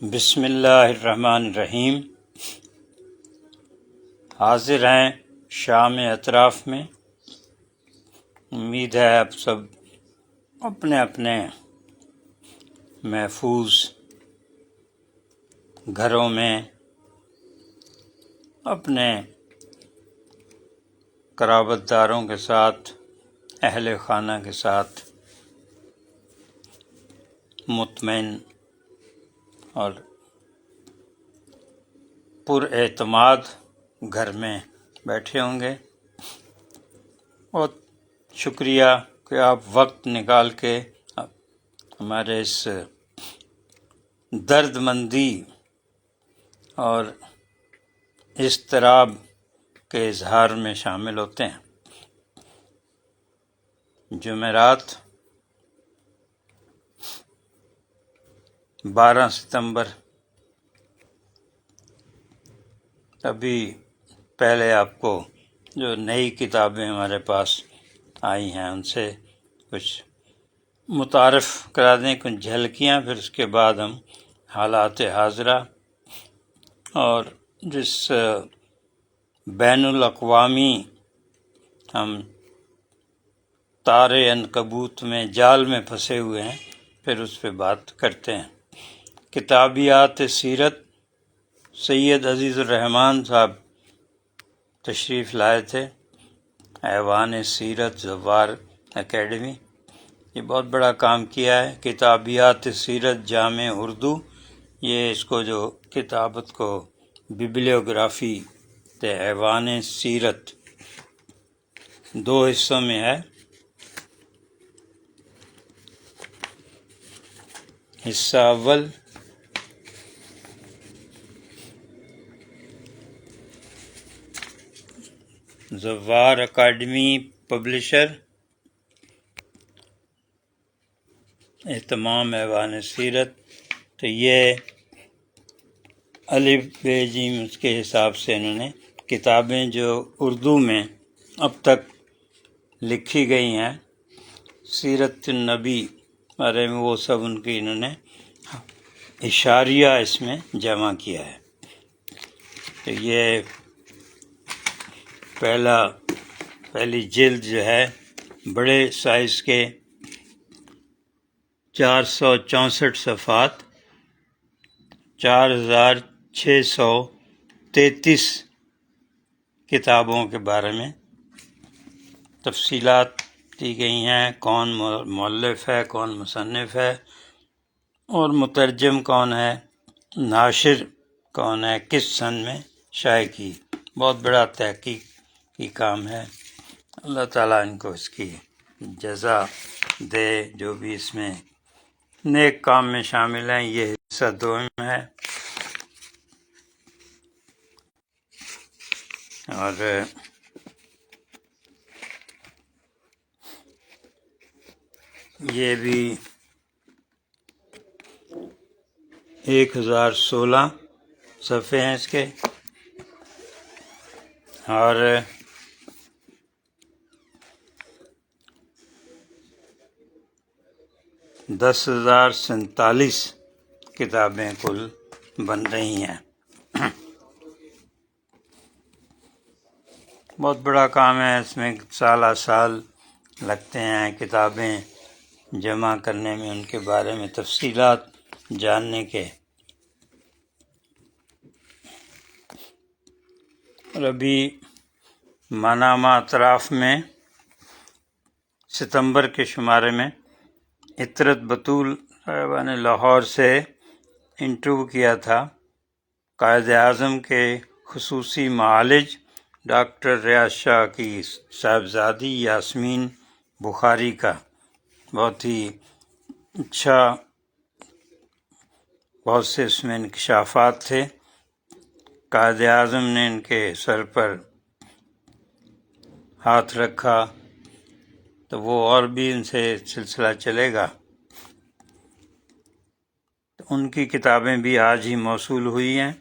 بسم اللہ الرحمن الرحیم۔ حاضر ہیں شام اطراف میں۔ امید ہے آپ سب اپنے اپنے محفوظ گھروں میں اپنے قرابت داروں کے ساتھ، اہل خانہ کے ساتھ مطمئن اور پر اعتماد گھر میں بیٹھے ہوں گے۔ بہت شکریہ کہ آپ وقت نکال کے ہمارے اس درد مندی اور اضطراب کے اظہار میں شامل ہوتے ہیں۔ جمعرات 12 ستمبر۔ ابھی پہلے آپ کو جو نئی کتابیں ہمارے پاس آئی ہیں ان سے کچھ متعارف کرا دیں، کچھ جھلکیاں، پھر اس کے بعد ہم حالات حاضرہ اور جس بین الاقوامی ہم تارے عنکبوت میں جال میں پھنسے ہوئے ہیں، پھر اس پہ بات کرتے ہیں۔ کتابیات سیرت سید عزیز الرحمن صاحب تشریف لائے تھے، ایوان سیرت زوار اکیڈمی۔ یہ بہت بڑا کام کیا ہے۔ کتابیات سیرت جامع اردو، یہ اس کو جو کتابت کو ببلیوگرافی ایوان سیرت 2 حصوں میں ہے۔ حصہ اول زوار اکیڈمی پبلشر، اہتمام ایوان سیرت۔ تو یہ الف بے جیم اس کے حساب سے انہوں نے کتابیں جو اردو میں اب تک لکھی گئی ہیں سیرت النبی بارے میں، وہ سب ان کی انہوں نے اشاریہ اس میں جمع کیا ہے۔ تو یہ پہلی جلد جو ہے بڑے سائز کے 464 صفحات، 4633 کتابوں کے بارے میں تفصیلات دی گئی ہیں، کون مؤلف ہے، کون مصنف ہے، اور مترجم کون ہے، ناشر کون ہے، کس سن میں شائع کی۔ بہت بڑا تحقیق کی کام ہے۔ اللہ تعالیٰ ان کو اس کی جزا دے، جو بھی اس میں نیک کام میں شامل ہیں۔ یہ حصہ دوم ہے، اور یہ بھی 1016 صفحے ہیں اس کے، اور 10,047 کتابیں کل بن رہی ہیں۔ بہت بڑا کام ہے، اس میں سالہ سال لگتے ہیں کتابیں جمع کرنے میں، ان کے بارے میں تفصیلات جاننے کے۔ اور ابھی مانامہ اطراف میں ستمبر کے شمارے میں عطرت بطول صاحبہ نے لاہور سے انٹرویو کیا تھا قائد اعظم کے خصوصی معالج ڈاکٹر ریاض شاہ کی صاحبزادی یاسمین بخاری کا۔ بہت ہی اچھا، بہت سے اس میں انکشافات تھے۔ قائد اعظم نے ان کے سر پر ہاتھ رکھا، تو وہ اور بھی ان سے سلسلہ چلے گا۔ ان کی کتابیں بھی آج ہی موصول ہوئی ہیں،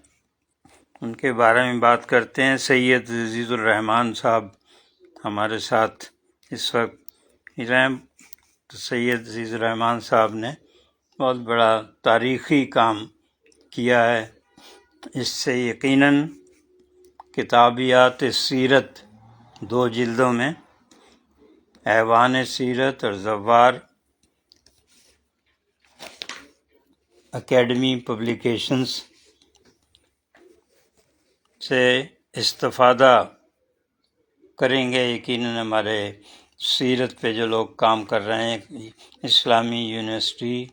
ان کے بارے میں بات کرتے ہیں۔ سید عزیز الرحمن صاحب ہمارے ساتھ اس وقت ہیں۔ تو سید عزیز الرحمن صاحب نے بہت بڑا تاریخی کام کیا ہے، اس سے یقیناً کتابیات سیرت 2 جلدوں میں، ایوان سیرت اور زوار اکیڈمی پبلیکیشنز سے استفادہ کریں گے۔ یقیناً ہمارے سیرت پہ جو لوگ کام کر رہے ہیں، اسلامی یونیورسٹی،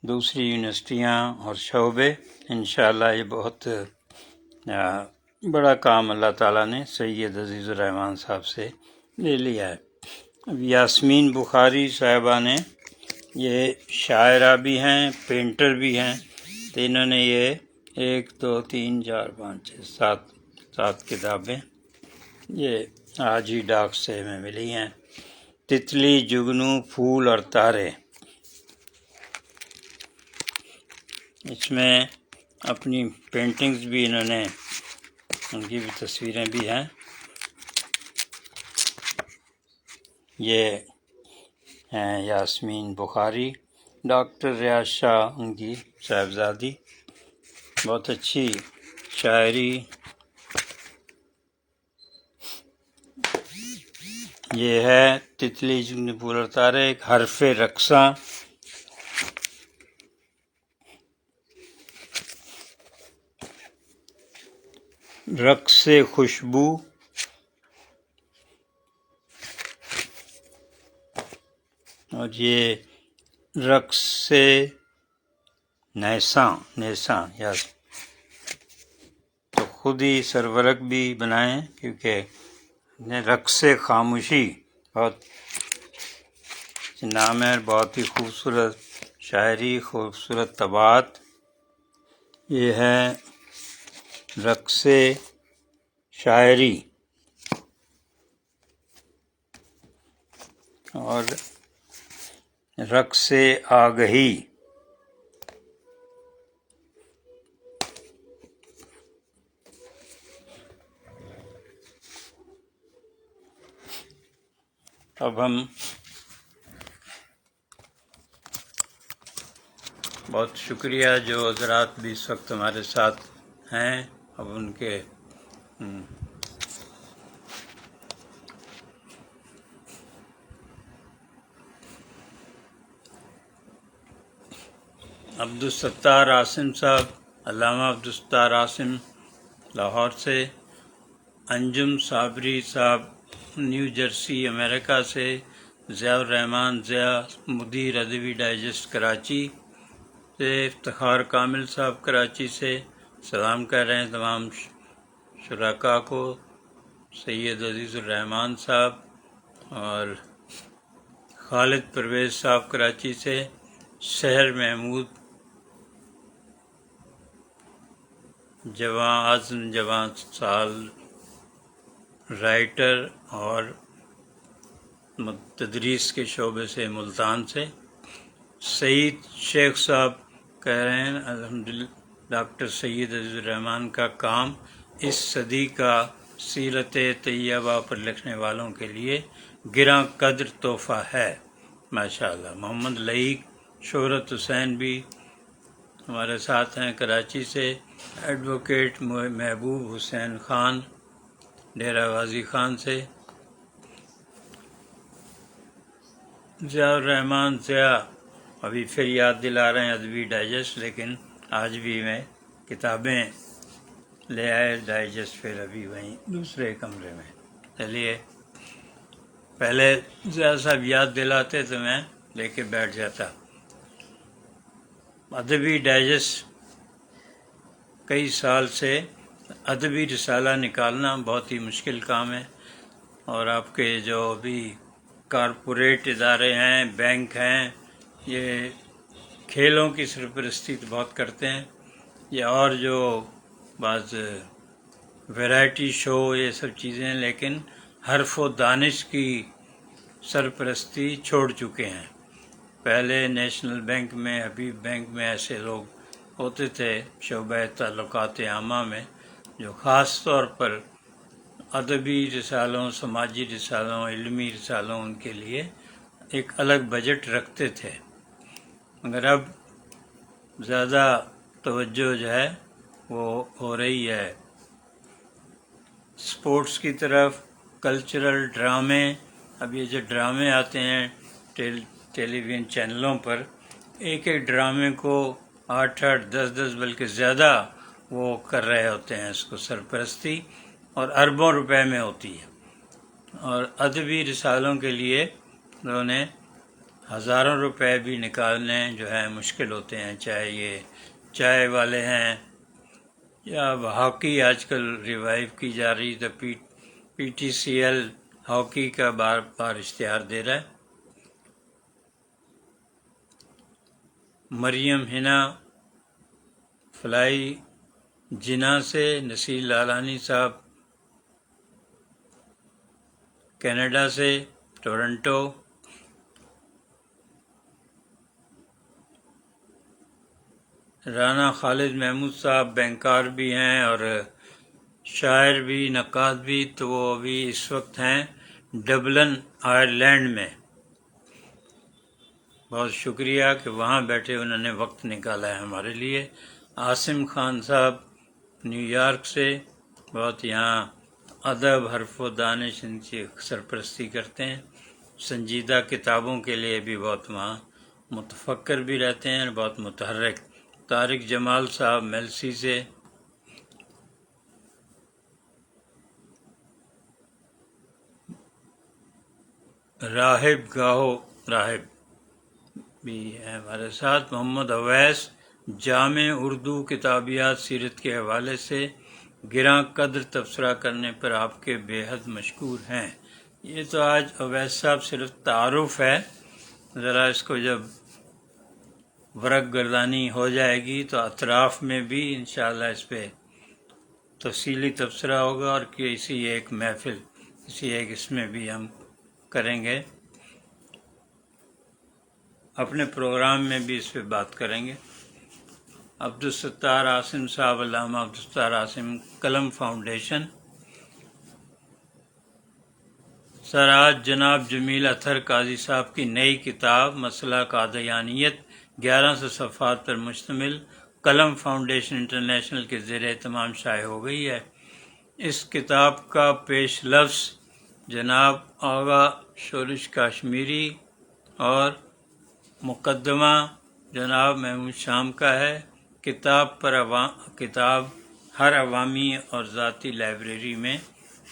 دوسری یونیورسٹیاں اور شعبے، انشاءاللہ یہ بہت بڑا کام اللہ تعالیٰ نے سید عزیز الرحمن صاحب سے لے لیا ہے۔ اب یاسمین بخاری صاحبہ نے، یہ شاعرہ بھی ہیں، پینٹر بھی ہیں، تو انہوں نے یہ 1 2 3 4 5 6 7 کتابیں یہ آج ہی ڈاک سے ہمیں ملی ہیں۔ تتلی، جگنو، پھول اور تارے، اس میں اپنی پینٹنگز بھی انہوں نے، ان کی بھی تصویریں بھی ہیں۔ یہ ہیں یاسمین بخاری، ڈاکٹر ریاض شاہ ان کی صاحبزادی، بہت اچھی شاعری۔ یہ ہے تتلی، جگنو، پھول اور تارے، ایک حرف رقصاں، رقص خوشبو، اور یہ رقص نیساں یا تو خود ہی سرورق بھی بنائیں، کیونکہ رقص خاموشی بہت نام ہے، بہت ہی خوبصورت شاعری، خوبصورت طباعت۔ یہ ہے رقص شاعری اور رقص آگہی۔ اب ہم بہت شکریہ جو حضرات بھی اس وقت ہمارے ساتھ ہیں، اب ان کے عبدالستار عاصم صاحب، علامہ عبدالستار عاصم لاہور سے، انجم صابری صاحب نیو جرسی امریکہ سے، ضیاء الرحمن ضیاء مدیر ادبی ڈائجسٹ کراچی سے، افتخار کامل صاحب کراچی سے سلام کر رہے ہیں تمام شرکاء کو، سید عزیز الرحمن صاحب اور خالد پرویز صاحب کراچی سے، شہر محمود جواں سال رائٹر اور تدریس کے شعبے سے ملتان سے، سعید شیخ صاحب کہہ رہے ہیں الحمدللہ ڈاکٹر سید عزیز الرحمن کا کام اس صدی کا سیرت طیبہ پر لکھنے والوں کے لیے گراں قدر تحفہ ہے، ماشاءاللہ۔ محمد لعیق شہرت حسین بھی ہمارے ساتھ ہیں کراچی سے، ایڈوکیٹ محبوب حسین خان ڈیرہ غازی خان سے، ضیاء الرحمن ضیاء ابھی پھر یاد دلا رہے ہیں ادبی ڈائجسٹ، لیکن آج بھی میں کتابیں لے آئے ڈائجسٹ، پھر ابھی وہیں دوسرے کمرے میں۔ چلیے، پہلے ضیاء صاحب یاد دلاتے تو میں لے کے بیٹھ جاتا۔ ادبی ڈائجسٹ کئی سال سے ادبی رسالہ نکالنا بہت ہی مشکل کام ہے، اور آپ کے جو بھی کارپوریٹ ادارے ہیں، بینک ہیں، یہ کھیلوں کی سرپرستی تو بہت کرتے ہیں، یہ اور جو بعض ویرائٹی شو یہ سب چیزیں، لیکن حرف و دانش کی سرپرستی چھوڑ چکے ہیں۔ پہلے نیشنل بینک میں، حبیب بینک میں ایسے لوگ ہوتے تھے شعبہ تعلقات عامہ میں، جو خاص طور پر ادبی رسالوں، سماجی رسالوں، علمی رسالوں ان کے لیے ایک الگ بجٹ رکھتے تھے، مگر اب زیادہ توجہ جو ہے وہ ہو رہی ہے۔ سپورٹس کی طرف، کلچرل ڈرامے، اب یہ جو ڈرامے آتے ہیں ٹیلی ویژن چینلوں پر، ایک ایک ڈرامے کو 8 10 بلکہ زیادہ وہ کر رہے ہوتے ہیں اس کو سرپرستی، اور اربوں روپے میں ہوتی ہے، اور ادبی رسالوں کے لیے انہوں نے ہزاروں روپے بھی نکالنے جو ہے مشکل ہوتے ہیں، چاہے یہ چائے والے ہیں یا اب ہاکی آج کل ریوائیو کی جا رہی، تو P T C L hockey کا بار بار اشتہار دے رہا ہے۔ مریم حنا فلائی جناح سے، نصیر لالانی صاحب کینیڈا سے، ٹورنٹو، رانا خالد محمود صاحب بینکار بھی ہیں اور شاعر بھی، نقاد بھی، تو وہ ابھی اس وقت ہیں ڈبلن آئرلینڈ میں۔ بہت شکریہ کہ وہاں بیٹھے انہوں نے وقت نکالا ہے ہمارے لیے۔ عاصم خان صاحب نیو یارک سے، بہت یہاں ادب، حرف و دانش ان کی سرپرستی کرتے ہیں، سنجیدہ کتابوں کے لیے بھی بہت وہاں متفکر بھی رہتے ہیں، بہت متحرک۔ طارق جمال صاحب میلسی سے، راہب گاہو راہب بھی ہے ہمارے ساتھ، محمد اویس جامع اردو کتابیات سیرت کے حوالے سے گراں قدر تبصرہ کرنے پر آپ کے بے حد مشکور ہیں۔ یہ تو آج اویس صاحب صرف تعارف ہے، ذرا اس کو جب ورق گردانی ہو جائے گی تو اطراف میں بھی انشاءاللہ اس پہ تفصیلی تبصرہ ہوگا، اور کسی ایک محفل، کسی ایک اس میں بھی ہم کریں گے، اپنے پروگرام میں بھی اس پہ بات کریں گے۔ عبدالستار عاصم صاحب، علامہ عبدالستار عاصم قلم فاؤنڈیشن۔ سر، آج جناب جمیل اطہر قاضی صاحب کی نئی کتاب مسئلہ قادیانیت 1100 صفحات پر مشتمل قلم فاؤنڈیشن انٹرنیشنل کے زیر اہتمام شائع ہو گئی ہے۔ اس کتاب کا پیش لفظ جناب آغا شورش کاشمیری اور مقدمہ جناب محمود شام کا ہے۔ کتاب ہر عوامی اور ذاتی لائبریری میں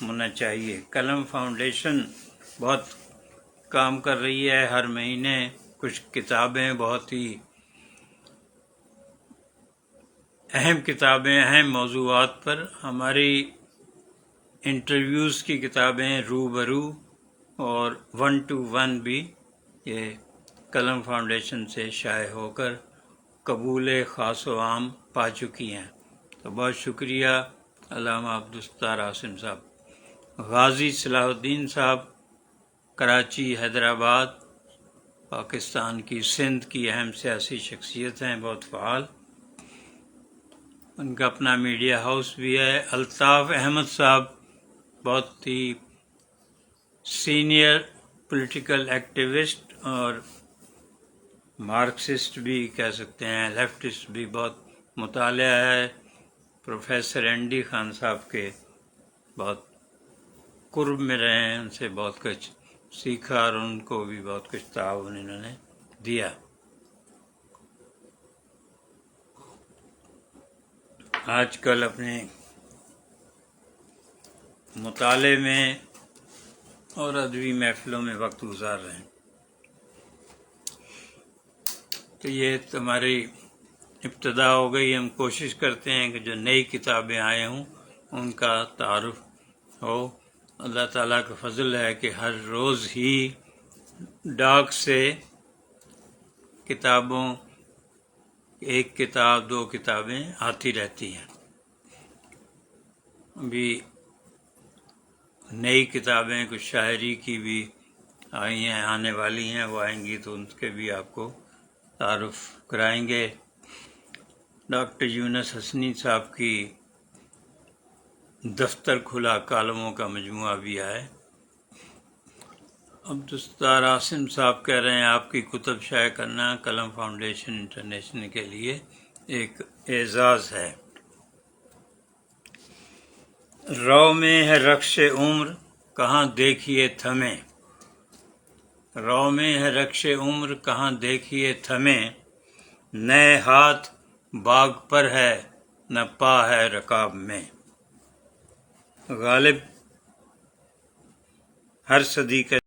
ہونا چاہیے۔ قلم فاؤنڈیشن بہت کام کر رہی ہے، ہر مہینے کچھ کتابیں، بہت ہی اہم کتابیں، اہم موضوعات پر، ہماری انٹرویوز کی کتابیں روبرو اور 1 to 1 بھی یہ قلم فاؤنڈیشن سے شائع ہو کر قبول خاص و عام پا چکی ہیں، تو بہت شکریہ علامہ عبدالستار عاصم صاحب۔ غازی صلاح الدین صاحب کراچی، حیدرآباد، پاکستان کی سندھ کی اہم سیاسی شخصیت ہیں، بہت فعال، ان کا اپنا میڈیا ہاؤس بھی ہے۔ الطاف احمد صاحب بہت ہی سینئر پولیٹیکل ایکٹیوسٹ اور مارکسسٹ بھی کہہ سکتے ہیں، لیفٹسٹ بھی، بہت مطالعہ ہے۔ پروفیسر این ڈی خان صاحب کے بہت قرب میں رہے ہیں، ان سے بہت کچھ سیکھا اور ان کو بھی بہت کچھ تعاون انہوں نے دیا۔ آج کل اپنے مطالعے میں اور ادبی محفلوں میں وقت گزار رہے ہیں، تو یہ تمہاری ابتدا ہو گئی۔ ہم کوشش کرتے ہیں کہ جو نئی کتابیں آئے ہوں ان کا تعارف ہو۔ اللہ تعالیٰ کا فضل ہے کہ ہر روز ہی ڈاک سے کتابوں، ایک کتاب، 2 کتابیں آتی رہتی ہیں۔ ابھی نئی کتابیں کچھ شاعری کی بھی آئی ہیں، آنے والی ہیں، وہ آئیں گی تو ان کے بھی آپ کو تعارف کرائیں گے۔ ڈاکٹر یونس حسنی صاحب کی دفتر کھلا کالموں کا مجموعہ بھی آئے۔ عبدالستار عاصم صاحب کہہ رہے ہیں آپ کی کتب شائع کرنا قلم فاؤنڈیشن انٹرنیشنل کے لیے ایک اعزاز ہے۔ رو میں ہے رقص عمر کہاں دیکھیے تھمے، رو میں ہے رقص عمر کہاں دیکھیے تھمے، نئے ہاتھ باغ پر ہے نہ پا ہے رکاب میں۔ غالب ہر صدی کا